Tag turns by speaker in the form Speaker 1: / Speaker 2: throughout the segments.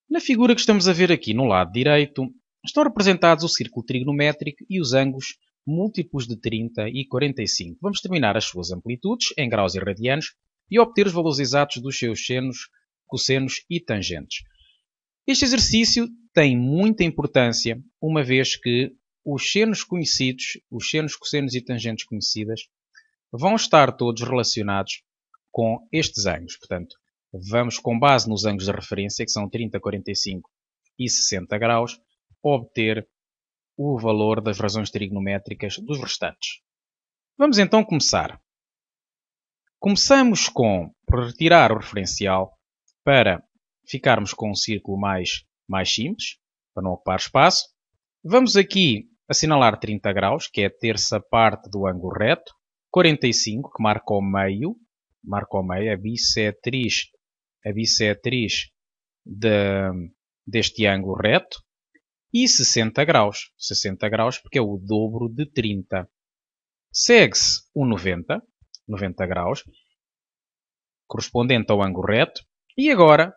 Speaker 1: Na figura que estamos a ver aqui no lado direito, estão representados o círculo trigonométrico e os ângulos múltiplos de 30 e 45. Vamos determinar as suas amplitudes em graus e radianos e obter os valores exatos dos seus senos, cossenos e tangentes. Este exercício tem muita importância, uma vez que os senos conhecidos, os senos, cossenos e tangentes conhecidas, vão estar todos relacionados com estes ângulos. Portanto, vamos, com base nos ângulos de referência, que são 30, 45 e 60 graus, obter o valor das razões trigonométricas dos restantes. Vamos então começar. Começamos por retirar o referencial para ficarmos com um círculo mais simples, para não ocupar espaço. Vamos aqui assinalar 30 graus, que é a terça parte do ângulo reto. 45, que marca o meio, a bissetriz deste ângulo reto. E 60 graus, porque é o dobro de 30. Segue-se o 90 graus, correspondente ao ângulo reto. E agora,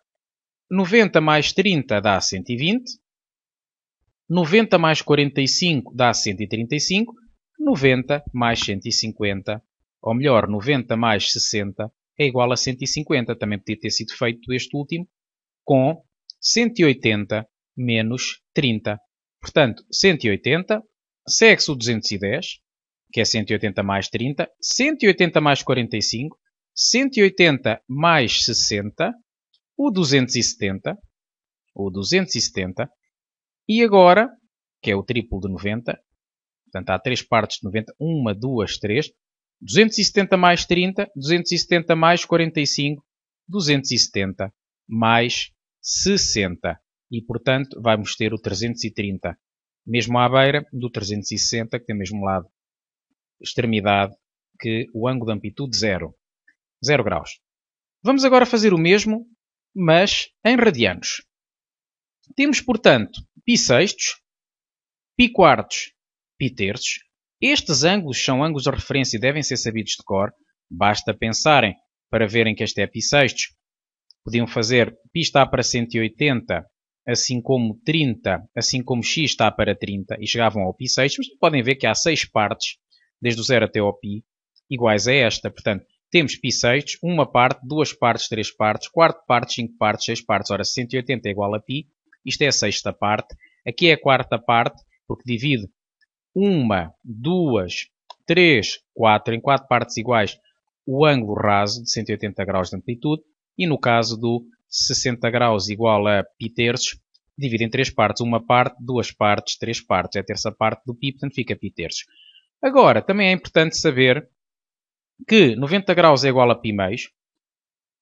Speaker 1: 90 mais 30 dá 120. 90 mais 45 dá 135. 90 mais 150, ou melhor, 90 mais 60 é igual a 150. Também podia ter sido feito este último com 180 menos 30. Portanto, 180, segue-se o 210, que é 180 mais 30, 180 mais 45, 180 mais 60, o 270, e agora, que é o triplo de 90, portanto há 3 partes de 90, 1, 2, 3, 270 mais 30, 270 mais 45, 270 mais 60. E, portanto, vamos ter o 330, mesmo à beira do 360, que tem o mesmo lado, extremidade, que o ângulo de amplitude 0 graus. Vamos agora fazer o mesmo, mas em radianos. Temos, portanto, π sextos, π quartos, π terços. Estes ângulos são ângulos de referência e devem ser sabidos de cor. Basta pensarem, para verem que este é π sextos, podiam fazer π está para 180, assim como 30, assim como x está para 30, e chegavam ao π sextos. Mas podem ver que há 6 partes, desde o 0 até ao π, iguais a esta. Portanto, temos π sextos, 1 parte, 2 partes, 3 partes, 4 partes, 5 partes, 6 partes. Ora, 180 é igual a π. Isto é a sexta parte. Aqui é a quarta parte, porque divide 1, 2, 3, 4 em 4 partes iguais o ângulo raso de 180 graus de amplitude. E no caso do 60 graus igual a π terços, divide em 3 partes. 1 parte, 2 partes, 3 partes. É a terça parte do π, portanto fica π terços. Agora, também é importante saber que 90 graus é igual a π meios.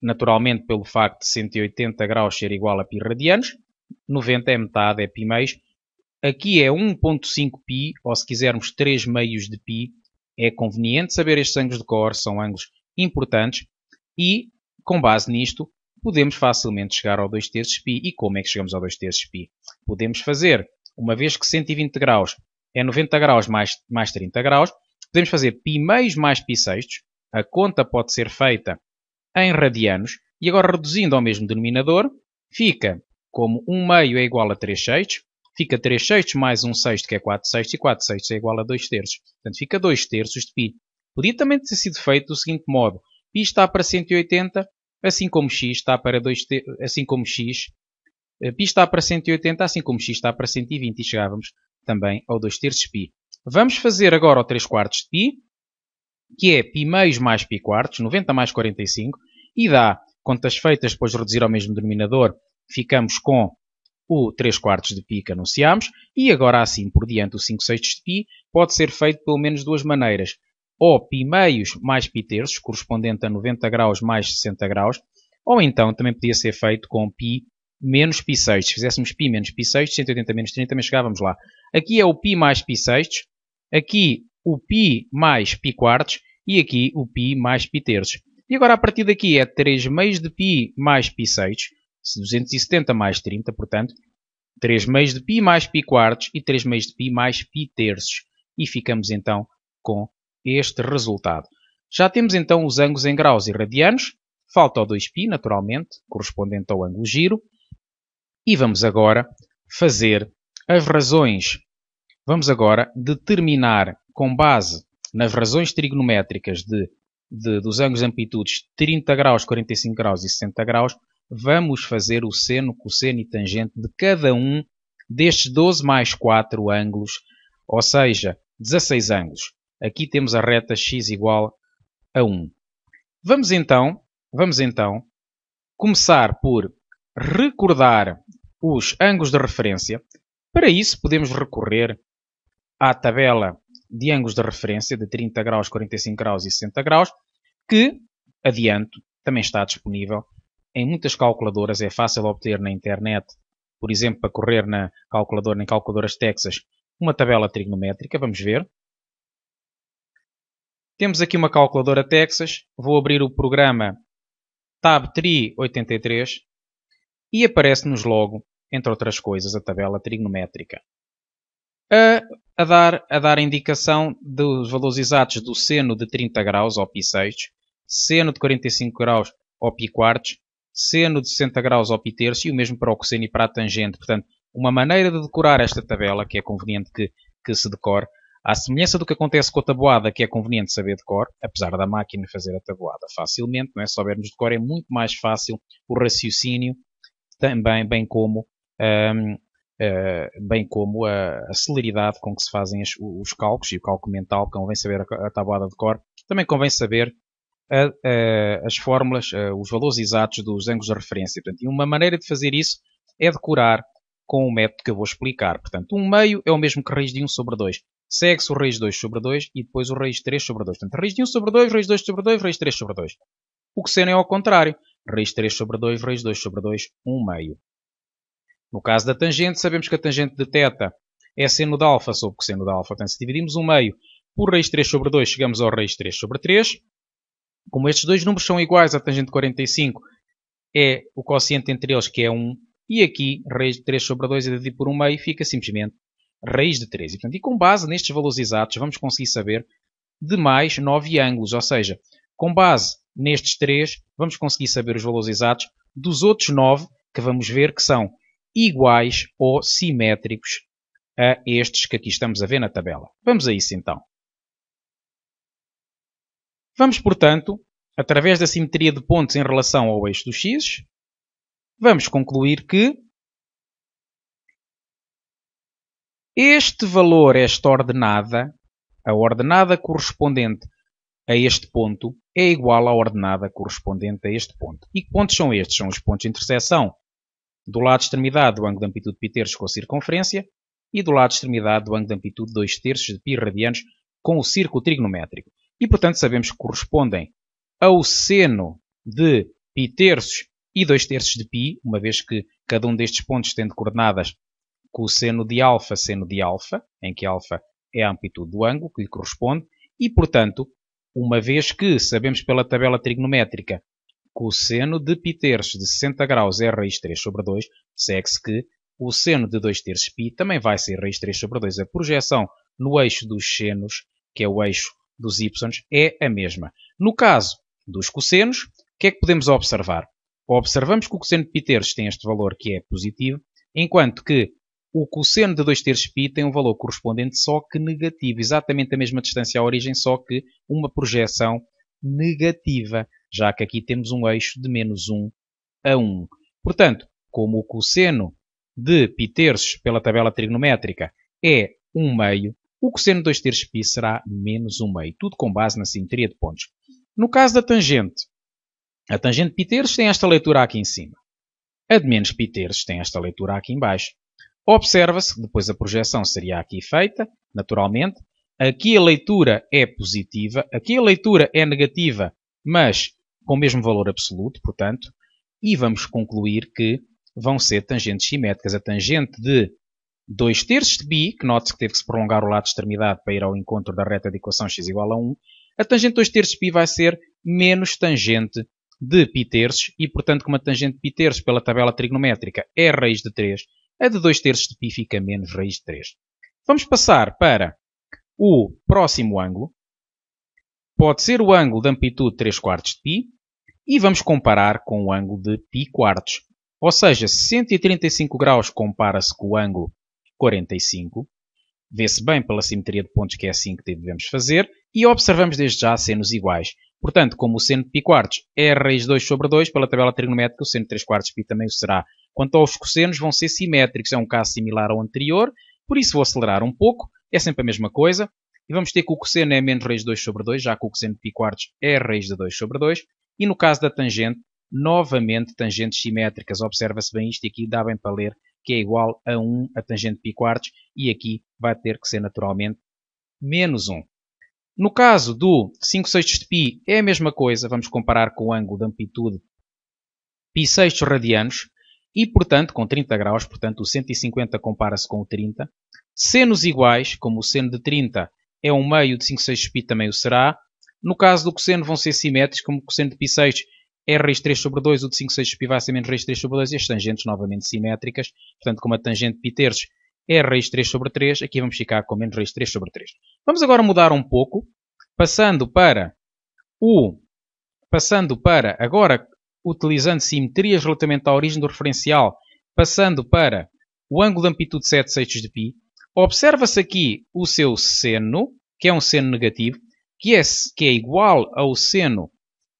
Speaker 1: Naturalmente, pelo facto de 180 graus ser igual a π radianos. 90 é metade, é π meios. Aqui é 1.5π, ou se quisermos 3 meios de π. É conveniente saber estes ângulos de cor, são ângulos importantes. E, com base nisto, podemos facilmente chegar ao 2 terços π. E como é que chegamos ao 2 terços π? Podemos fazer, uma vez que 120 graus é 90 graus mais 30 graus, podemos fazer π meios mais π sextos. A conta pode ser feita em radianos. E agora, reduzindo ao mesmo denominador, fica como 1 meio é igual a 3 sextos. Fica 3 sextos mais 1 sexto, que é 4 sextos, e 4 sextos é igual a 2 terços. Portanto, fica 2 terços de π. Podia também ter sido feito do seguinte modo. π está para 180, assim como x está para 2 terços, assim como x. π está para 180, assim como x está para 120, e chegávamos também ao 2 terços π. Vamos fazer agora o 3 quartos de π, que é π meios mais π quartos, 90 mais 45, e dá, contas feitas, depois de reduzir ao mesmo denominador, ficamos com o 3 quartos de π que anunciámos, e agora assim por diante o 5 sextos de π pode ser feito pelo menos de duas maneiras. Ou π meios mais π terços, correspondente a 90 graus mais 60 graus, ou então também podia ser feito com π menos π sextos. Se fizéssemos π menos π sextos, 180 menos 30, também chegávamos lá. Aqui é o π mais π sextos, aqui o π mais π quartos, e aqui o π mais π terços. E agora a partir daqui é 3 meios de π mais π sextos, 270 mais 30, portanto, 3 meios de π mais π quartos e 3 meios de π mais π terços. E ficamos então com este resultado. Já temos então os ângulos em graus e radianos. Falta o 2π, naturalmente, correspondente ao ângulo giro. E vamos agora fazer as razões. Vamos agora determinar, com base nas razões trigonométricas dos ângulos de amplitudes 30 graus, 45 graus e 60 graus, vamos fazer o seno, cosseno e tangente de cada um destes 12 mais 4 ângulos, ou seja, 16 ângulos. Aqui temos a reta x igual a 1. Vamos então começar por recordar os ângulos de referência. Para isso, podemos recorrer à tabela de ângulos de referência de 30 graus, 45 graus e 60 graus, que, adianto, também está disponível em muitas calculadoras. É fácil obter na internet, por exemplo, para correr na calculadora, em calculadoras Texas, uma tabela trigonométrica. Vamos ver. Temos aqui uma calculadora Texas. Vou abrir o programa Tab Tri 83 e aparece-nos logo, entre outras coisas, a tabela trigonométrica. A dar a indicação dos valores exatos do seno de 30 graus, ou π6, seno de 45 graus, ou π4, seno de 60 graus, ou π3, e o mesmo para o cosseno e para a tangente. Portanto, uma maneira de decorar esta tabela, que é conveniente que se decore, à semelhança do que acontece com a tabuada, que é conveniente saber de cor, apesar da máquina fazer a tabuada facilmente, não é? Se soubermos de cor é muito mais fácil o raciocínio, também, bem como a celeridade com que se fazem os cálculos e o cálculo mental. Convém saber a tabuada de cor. Também convém saber as fórmulas, os valores exatos dos ângulos de referência. Portanto, e uma maneira de fazer isso é decorar com o método que eu vou explicar. Portanto, 1/2 é o mesmo que raiz de 1 sobre 2. Segue-se o raiz de 2 sobre 2 e depois o raiz de 3 sobre 2. Portanto, raiz de 1 sobre 2, raiz de 2 sobre 2, raiz de 3 sobre 2. O cosseno é ao contrário. Raiz de 3 sobre 2, raiz de 2 sobre 2, 1/2. No caso da tangente, sabemos que a tangente de θ é seno de alfa sobre cosseno de alfa. Portanto, se dividimos 1/2 por raiz de 3 sobre 2, chegamos ao raiz de 3 sobre 3. Como estes dois números são iguais, a tangente de 45 é o quociente entre eles, que é 1. E aqui, raiz de 3 sobre 2 é dividido por 1/2, fica simplesmente raiz de 3. E com base nestes valores exatos, vamos conseguir saber de mais 9 ângulos. Ou seja, com base nestes 3, vamos conseguir saber os valores exatos dos outros 9, que vamos ver que são iguais ou simétricos a estes que aqui estamos a ver na tabela. Vamos a isso então. Vamos, portanto, através da simetria de pontos em relação ao eixo dos x, vamos concluir que este valor, esta ordenada, a ordenada correspondente a este ponto, é igual à ordenada correspondente a este ponto. E que pontos são estes? São os pontos de interseção do lado de extremidade do ângulo de amplitude π com a circunferência e do lado de extremidade do ângulo de amplitude 2/3 de π radianos com o círculo trigonométrico. E, portanto, sabemos que correspondem ao seno de π e 2/3 de π, uma vez que cada um destes pontos tem coordenadas com o seno de alfa, em que alfa é a amplitude do ângulo que lhe corresponde, e, portanto, uma vez que sabemos pela tabela trigonométrica que o seno de π de 60 graus é raiz de 3 sobre 2, segue-se que o seno de 2/3 π também vai ser raiz de 3 sobre 2. A projeção no eixo dos senos, que é o eixo dos y, é a mesma. No caso dos cossenos, o que é que podemos observar? Observamos que o cosseno de π tem este valor que é positivo, enquanto que o cosseno de 2/3 π tem um valor correspondente só que negativo. Exatamente a mesma distância à origem, só que uma projeção negativa, já que aqui temos um eixo de menos 1 a 1. Portanto, como o cosseno de π pela tabela trigonométrica é 1/2, o cosseno de 2/3 π será menos 1/2. Tudo com base na simetria de pontos. No caso da tangente, a tangente de π tem esta leitura aqui em cima. A de menos π tem esta leitura aqui em baixo. Observa-se que depois a projeção seria aqui feita, naturalmente. Aqui a leitura é positiva, aqui a leitura é negativa, mas com o mesmo valor absoluto, portanto, e vamos concluir que vão ser tangentes simétricas. A tangente de 2/3 de π, que note-se que teve que se prolongar o lado de extremidade para ir ao encontro da reta de equação x igual a 1, a tangente de 2/3 de π vai ser menos tangente de π e, portanto, como a tangente de π pela tabela trigonométrica é raiz de 3, a de 2/3 de π fica menos raiz de 3. Vamos passar para o próximo ângulo. Pode ser o ângulo de amplitude 3/4 de π e vamos comparar com o ângulo de π quartos. Ou seja, 135 graus compara-se com o ângulo 45. Vê-se bem pela simetria de pontos que é assim que devemos fazer. E observamos desde já senos iguais. Portanto, como o seno de π quartos é raiz 2 sobre 2, pela tabela trigonométrica, o seno de 3 quartos π também o será. Quanto aos cossenos, vão ser simétricos. É um caso similar ao anterior. Por isso vou acelerar um pouco. É sempre a mesma coisa. E vamos ter que o cosseno é menos raiz 2 sobre 2, já que o cosseno de π quartos é raiz de 2 sobre 2. E no caso da tangente, novamente tangentes simétricas. Observa-se bem isto e aqui dá bem para ler que é igual a 1 a tangente de π quartos. E aqui vai ter que ser naturalmente menos 1. No caso do 5 sextos de π é a mesma coisa. Vamos comparar com o ângulo de amplitude π sextos radianos. E, portanto, com 30 graus, portanto, o 150 compara-se com o 30. Senos iguais, como o seno de 30 é 1 meio de 5 sextos de π, também o será. No caso do cosseno vão ser simétricos, como o cosseno de π sextos é raiz 3 sobre 2, o de 5 sextos de π vai ser menos raiz 3 sobre 2, e as tangentes novamente simétricas. Portanto, como a tangente de π terços é raiz 3 sobre 3, aqui vamos ficar com menos raiz 3 sobre 3. Vamos agora mudar um pouco, passando para, agora, utilizando simetrias relativamente à origem do referencial, passando para o ângulo de amplitude 7 sextos de π, observa-se aqui o seu seno, que é um seno negativo, que é igual ao seno,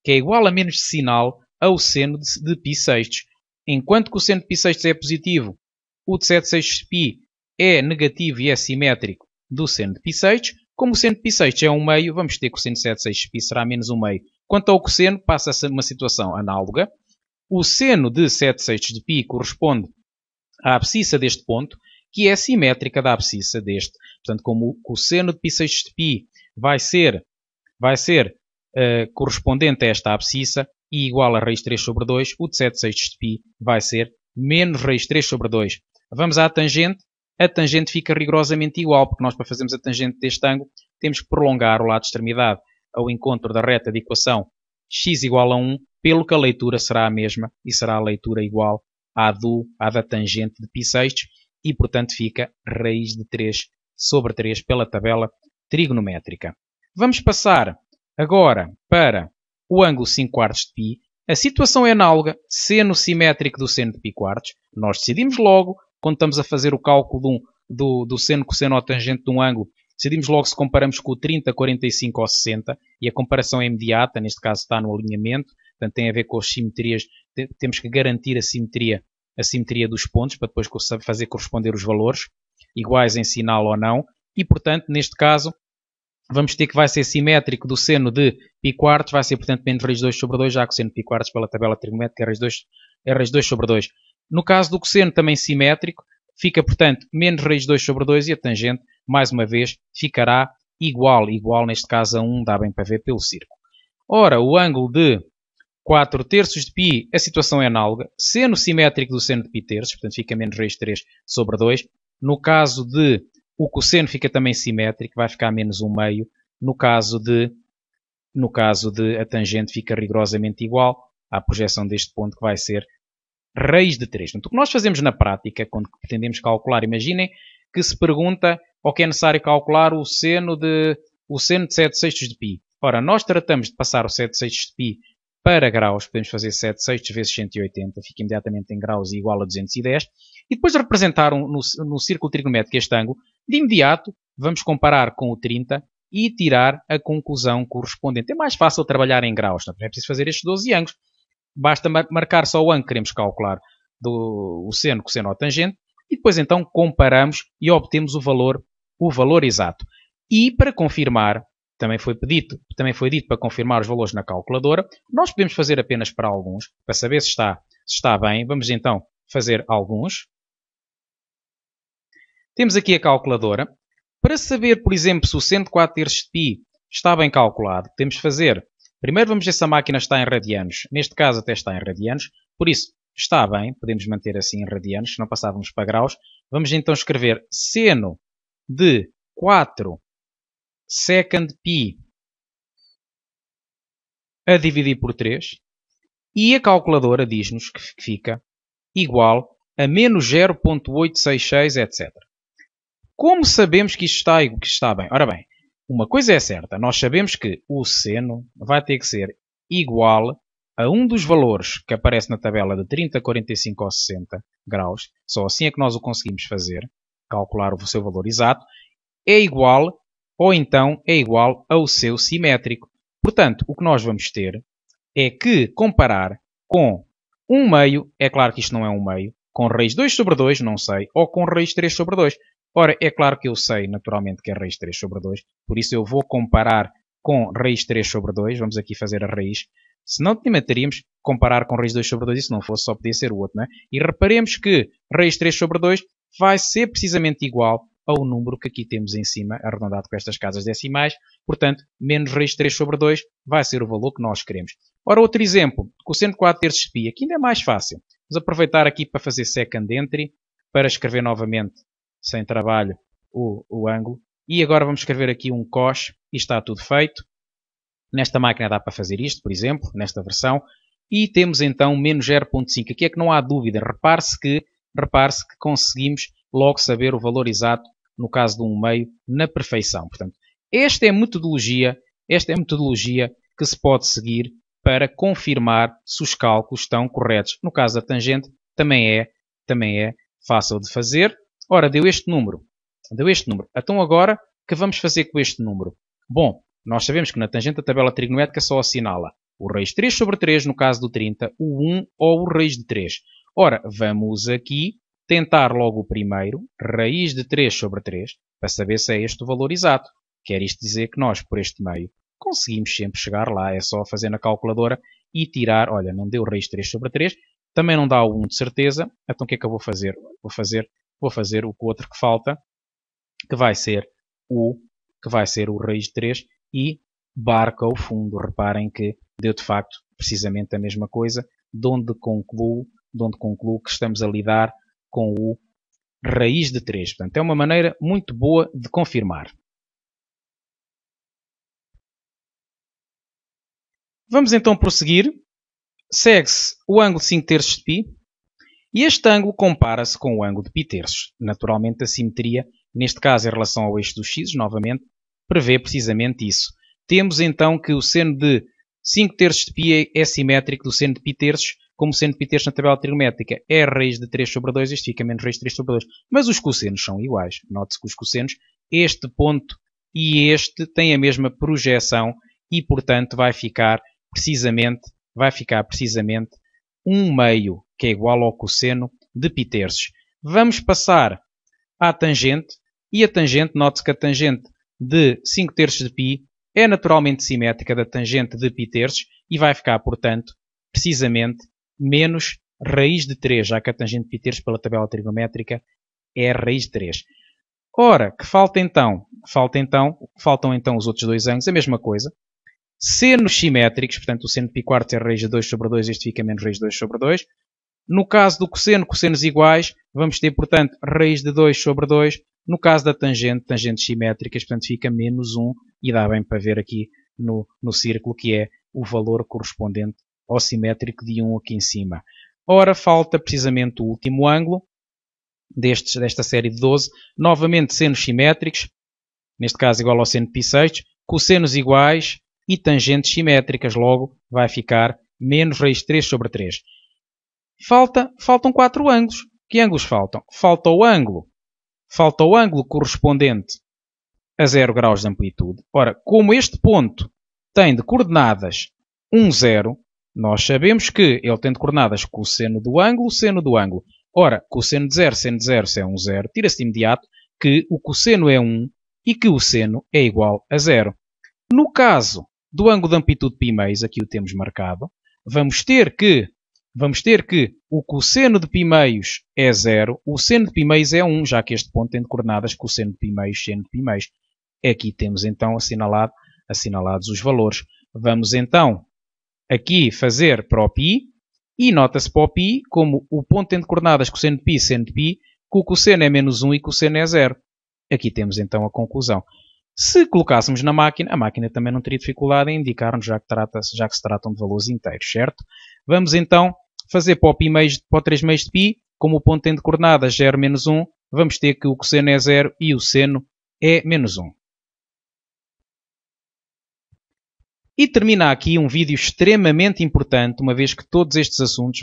Speaker 1: que é igual a menos de sinal ao seno de π sextos. Enquanto que o seno de π sextos é positivo, o de 7 sextos de π é negativo e é simétrico do seno de π sextos. Como o seno de π sextos é 1 meio, vamos ter que o seno de 7 sextos de π será menos 1 meio. Quanto ao cosseno, passa-se uma situação análoga. O seno de 7 sextos de π corresponde à abscissa deste ponto, que é simétrica da abscissa deste. Portanto, como o seno de π sextos de π vai ser correspondente a esta abscissa e igual a raiz 3 sobre 2, o de 7 sextos de π vai ser menos raiz 3 sobre 2. Vamos à tangente. A tangente fica rigorosamente igual, porque nós, para fazermos a tangente deste ângulo, temos que prolongar o lado de extremidade ao encontro da reta de equação x igual a 1, pelo que a leitura será a mesma e será a leitura igual à da tangente de π sextos e, portanto, fica raiz de 3 sobre 3 pela tabela trigonométrica. Vamos passar agora para o ângulo 5 quartos de π. A situação é análoga, seno simétrico do seno de π quartos. Nós decidimos logo, quando estamos a fazer o cálculo do seno, cosseno ou tangente de um ângulo, decidimos logo se comparamos com o 30, 45 ou 60, e a comparação é imediata, neste caso está no alinhamento, portanto tem a ver com as simetrias, temos que garantir a simetria dos pontos, para depois fazer corresponder os valores, iguais em sinal ou não, e portanto, neste caso, vamos ter que vai ser simétrico do seno de π quartos, vai ser portanto menos raiz 2 sobre 2, já que o seno de π quartos pela tabela trigonométrica é raiz 2 sobre 2. No caso do cosseno também simétrico, fica portanto menos raiz 2 sobre 2 e a tangente, mais uma vez, ficará igual neste caso a 1, dá bem para ver pelo círculo. Ora, o ângulo de 4 terços de π, a situação é análoga, seno simétrico do seno de π terços, portanto fica menos raiz 3 sobre 2. No caso de o cosseno fica também simétrico, vai ficar menos 1 meio. No caso de a tangente fica rigorosamente igual à projeção deste ponto, que vai ser raiz de 3. Portanto, o que nós fazemos na prática, quando pretendemos calcular, imaginem que se pergunta ou que é necessário calcular o seno de 7 sextos de π. Ora, nós tratamos de passar o 7 sextos de π para graus, podemos fazer 7 sextos vezes 180, fica imediatamente em graus e igual a 210, e depois de representar no círculo trigonométrico este ângulo, de imediato vamos comparar com o 30 e tirar a conclusão correspondente. É mais fácil trabalhar em graus, não é preciso fazer estes 12 ângulos. Basta marcar só o ângulo que queremos calcular o seno, cosseno ou tangente, e depois então comparamos e obtemos o valor exato. E para confirmar, também foi dito para confirmar os valores na calculadora, nós podemos fazer apenas para alguns, para saber se está bem. Vamos então fazer alguns. Temos aqui a calculadora. Para saber, por exemplo, se o seno de 4 terços de π está bem calculado, temos de fazer. Primeiro vamos ver se a máquina está em radianos. Neste caso até está em radianos. Por isso, está bem. Podemos manter assim em radianos, se não passávamos para graus. Vamos então escrever seno de 4 secant π a dividir por 3. E a calculadora diz-nos que fica igual a menos 0.866, etc. Como sabemos que isto está bem? Ora bem, uma coisa é certa. Nós sabemos que o seno vai ter que ser igual a um dos valores que aparece na tabela de 30, 45 ou 60 graus, só assim é que nós o conseguimos fazer, calcular o seu valor exato, é igual ou então é igual ao seu simétrico. Portanto, o que nós vamos ter é que comparar com 1/2, é claro que isto não é 1/2, com raiz 2 sobre 2, não sei, ou com raiz 3 sobre 2. Ora, é claro que eu sei naturalmente que é raiz 3 sobre 2, por isso eu vou comparar com raiz 3 sobre 2, vamos aqui fazer a raiz. Se não teríamos comparar com raiz 2 sobre 2, e se não fosse só podia ser o outro, não é? E reparemos que raiz 3 sobre 2 vai ser precisamente igual ao número que aqui temos em cima, arredondado com estas casas decimais. Portanto, menos raiz 3 sobre 2 vai ser o valor que nós queremos. Ora, outro exemplo, cosseno de 4/3 de π, aqui ainda é mais fácil. Vamos aproveitar aqui para fazer second entry, para escrever novamente, sem trabalho, o ângulo. E agora vamos escrever aqui um cos, e está tudo feito. Nesta máquina dá para fazer isto, por exemplo, nesta versão. E temos então menos 0.5. Aqui é que não há dúvida. Repare-se que conseguimos logo saber o valor exato, no caso de 1/2, na perfeição. Portanto, esta é a metodologia que se pode seguir para confirmar se os cálculos estão corretos. No caso da tangente, também é fácil de fazer. Ora, deu este número. Então agora, o que vamos fazer com este número? Bom, nós sabemos que na tangente a tabela trigonométrica só assinala o raiz 3 sobre 3, no caso do 30, o 1 ou o raiz de 3. Ora, vamos aqui tentar logo o primeiro, raiz de 3 sobre 3, para saber se é este o valor exato. Quer isto dizer que nós, por este meio, conseguimos sempre chegar lá. É só fazer na calculadora e tirar. Olha, não deu raiz 3 sobre 3, também não dá o 1 de certeza. Então o que é que eu vou fazer? Vou fazer o outro que falta, que vai ser o raiz de 3 e barca ao fundo. Reparem que deu de facto precisamente a mesma coisa, de onde concluo que estamos a lidar com o raiz de 3. Portanto, é uma maneira muito boa de confirmar. Vamos então prosseguir. Segue-se o ângulo 5/3 de π. E este ângulo compara-se com o ângulo de π/3. Naturalmente, a simetria, neste caso em relação ao eixo dos x, novamente, prevê precisamente isso. Temos então que o seno de 5/3 de π é simétrico do seno de π/3, como o seno de π/3 na tabela trigonométrica é raiz de 3 sobre 2, isto fica menos raiz de 3 sobre 2. Mas os cossenos são iguais. Note-se que os cossenos, este ponto e este, têm a mesma projeção e, portanto, vai ficar precisamente 1/2, que é igual ao cosseno de π/3. Vamos passar à tangente, e a tangente, note-se que a tangente de 5/3 de π é naturalmente simétrica da tangente de π/3 e vai ficar, portanto, precisamente menos raiz de 3, já que a tangente de π/3 pela tabela trigonométrica é raiz de 3. Ora, que faltam então os outros dois ângulos, a mesma coisa. Senos simétricos, portanto o seno de π/4 é raiz de 2 sobre 2, este fica menos raiz de 2 sobre 2. No caso do cosseno, cossenos iguais, vamos ter, portanto, raiz de 2 sobre 2. No caso da tangente, tangentes simétricas, portanto fica menos 1, e dá bem para ver aqui no círculo que é o valor correspondente ao simétrico de 1 aqui em cima. Ora, falta precisamente o último ângulo desta série de 12. Novamente, senos simétricos, neste caso igual ao seno de π/6, cossenos iguais e tangentes simétricas, logo vai ficar menos raiz de 3 sobre 3. Faltam 4 ângulos. Que ângulos faltam? Falta o ângulo correspondente a 0 graus de amplitude. Ora, como este ponto tem de coordenadas 1, 0, nós sabemos que ele tem de coordenadas cosseno do ângulo, seno do ângulo. Ora, cosseno de 0, seno de 0, se é 1, 0, tira-se de imediato que o cosseno é 1 e que o seno é igual a 0. No caso do ângulo de amplitude π-, aqui o temos marcado, vamos ter que o cosseno de π é 0, o seno de π é 1, já que este ponto tem de coordenadas cosseno de π, seno de π. Aqui temos então assinalados os valores. Vamos então aqui fazer para o π, e nota-se para o π, como o ponto tem de coordenadas cosseno de π, seno de π, que o cosseno é menos 1 e o cosseno é 0. Aqui temos então a conclusão. Se colocássemos na máquina, a máquina também não teria dificuldade em indicar-nos, já que se tratam de valores inteiros, certo? Vamos então fazer para o 3/2 de π, como o ponto tem de coordenadas 0, menos 1, vamos ter que o cosseno é 0 e o seno é menos 1. E termina aqui um vídeo extremamente importante, uma vez que todos estes assuntos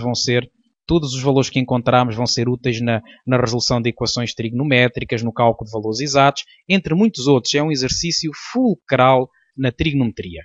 Speaker 1: todos os valores que encontramos vão ser úteis na resolução de equações trigonométricas, no cálculo de valores exatos, entre muitos outros. É um exercício fulcral na trigonometria.